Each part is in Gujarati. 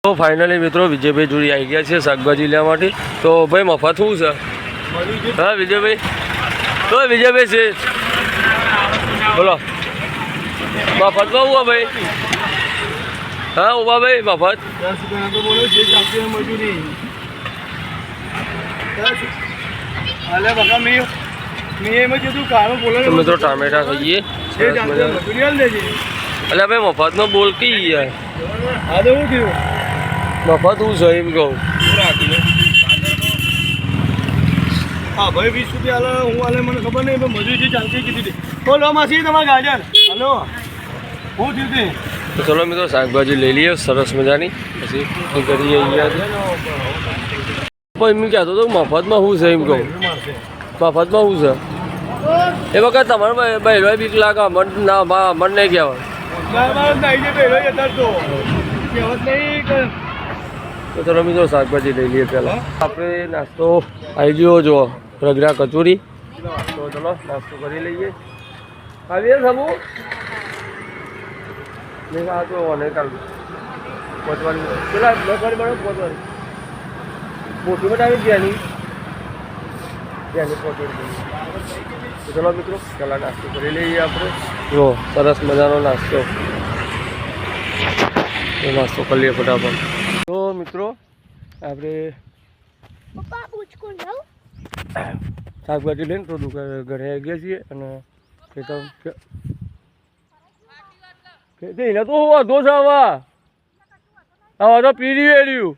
તો ફાઇનલી મિત્રો વિજયભાઈ જોડી આવી ગયા છે શાકભાજી લેવા માટે. તો ભાઈ મફત શું છે? હા વિજયભાઈ, તો વિજયભાઈ છે બોલો મફતમાં ઉભા ભાઈ? હા ઉભા ભાઈ મફત મિત્રો ટામેટા ખાઈએ એટલે ભાઈ મફતમાં બોલ કઈ યાર મફત હું છે એમ કહું. હા ભાઈ 20 રૂપિયા હાલે હું હાલે મને ખબર નહીં પણ મજૂરી ચાલતી કીધી હતી. તો લો માસી તમારા ગાજર હલો હું થયું તો ચલો મિત્રો શાકભાજી લઈ લઈએ સરસ મજાની પછી કરીએ અહીંયા એમ કહેતો હતો મફતમાં શું છે એમ કહું મફતમાં શું છે એ વખત તમારે બહેરો બીક લાગે મન ના મન નહીં કહેવાય. તો ચલો મિત્રો શાકભાજી લઈ લઈએ પહેલાં આપણે નાસ્તો આવી ગયો જો રગડા કચોરી. તો ચલો નાસ્તો કરી લઈએ. આવીએ સમૂહ નહીં આ તો ઓને કાલ પહોંચવાની પેલા 10 વાળી બરાબર પહોંચવાની મોટી મત આવી ગયા નહીં પહોંચવાની. તો ચલો મિત્રો પહેલાં નાસ્તો કરી લઈએ આપણે. જો સરસ મજાનો નાસ્તો નાસ્તો કરી લઈએ ફટાફટ. તો મિત્રો આપણે શાકભાજી લઈને તો ઘરે આવી ગયા છીએ અને એને તો હું વાંધો છે આવા તો પીડી વેડ્યું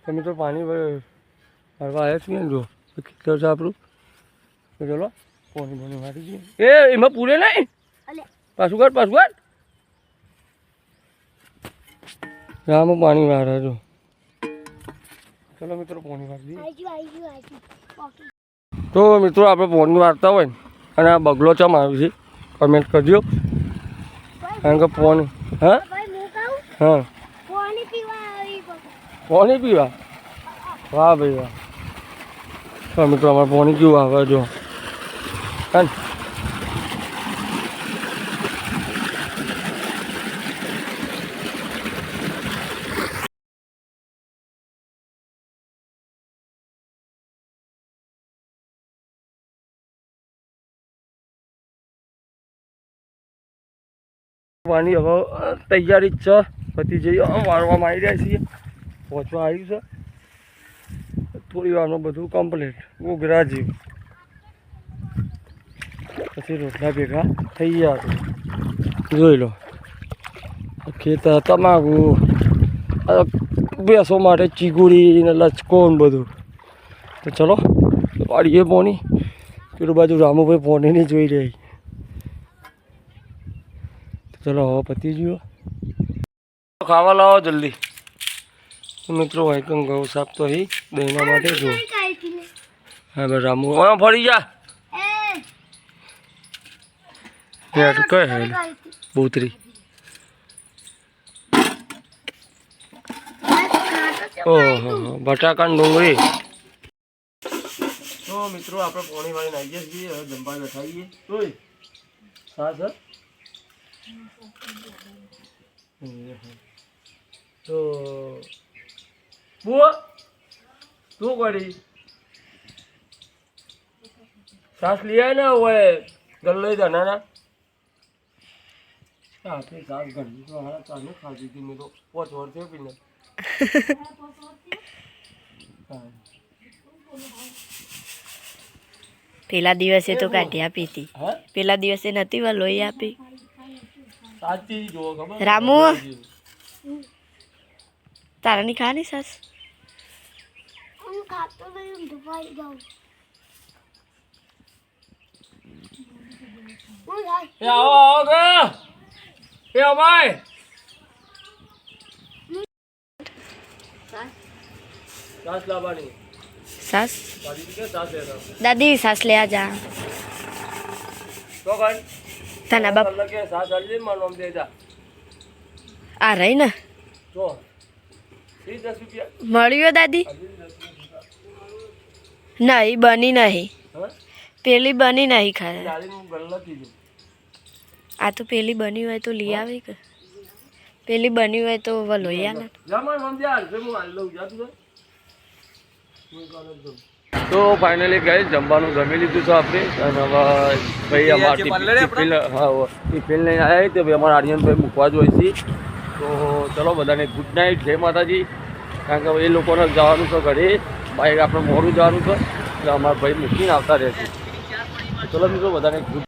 તમે તો પાણી ભરવા આવ્યા છીએ ને જો ખેતર છે આપણું. તો ચલો પાણી પાણી મારી દઈએ. એ એમાં પૂરે નહીં પાછું કાઢ આમાં પાણી મારે જો. ચલો મિત્રો પાણી મારી દઈએ. તો મિત્રો આપણે પાણી વારતા હોય ને અને આ બગલો ચમ આવ્યું છે કમેન્ટ કરજો કારણ કે પાણી હા પાણી પીવા વાહ ભાઈ વાહ. તો મિત્રો અમારે પાણી કેવું આવે જો હા પાણી હવે તૈયારી જ છે પતી જઈએ વારવામાં આવી રહ્યા છીએ પહોંચવા આવ્યું છે થોડી વારમાં બધું કમ્પ્લીટ ઘૂઘરા જેવું પછી રોટલા ભેગા થઈ ગયા જોઈ લો ખેતર તમાકુ બેસો માટે ચીકુડી ને લચકો ને બધું. તો ચલો વાળીએ પોણી પેલું બાજુ રામુભાઈ પોણી નહીં જોઈ રહી. ચલો હવે પતી ગયો ખાવા લાવો જલ્દી. મિત્રો વાયકમ ગૌ સાફ તો હી દહીંના માટે જો હા ભાઈ રામુ ફરી જા કઈ હે બોતરી ઓહો બટાકા ડુંગળી. તો મિત્રો આપણે પોણી વાળીને આવી જઈએ છીએ હવે જમવા બેઠાઈએ જોઈ હા સર. તો બુઆ શું કરી સાસ લઈ ને હોય ગલ્લો ધનાના આપણી સાસ ઘડી તો હા ચાલુ ખાધી હતી મેં તો 5 વર્ષ થયો પીને. પેલા દિવસે તો કાઢી આપી હતી પેલા દિવસે નથી વા લોહી આપી સાચી જો ખબર રામુ તારા ની ખાની સાસ હું ખાતો નહીં દુપાઈ જાઉં એ આવો કે એ ભાઈ સાસ લાવવાની સાસ કે સાસ લેના દાદી સાસ ले आ जा તો કર તના બાપ કે સાસ આલી માર નામ દે જા આ રહી ને તો 10 રૂપિયા મળ્યો દાદી નહીં બની નહીં પેલી બની નહીં ખાય ચાલી હું ગલ્લા કીધું આ તો પેલી બની હોય તો લઈ આવે કે પેલી બની હોય તો વલોઈ આલે જમણ મમ્મી હાલ છે હું હાલ લઉં જાતું તો ફાઇનલી ગઈ જમવાનું જમી લીધું છે આપણે અને હવે ભાઈ અમારા ટિફિન ટિફિન લઈને આવ્યા તો ભાઈ અમારા આર્યનભાઈ મૂકવા જોઈએ છે તો ચલો બધાને ગુડ નાઇટ જય માતાજી કારણ કે એ લોકોને જવાનું છે ઘરે બાઈક આપણે મોડું જવાનું છે એટલે અમારા ભાઈ મૂકીને આવતા રહેશે ચલો મિત્રો બધાને ગુડ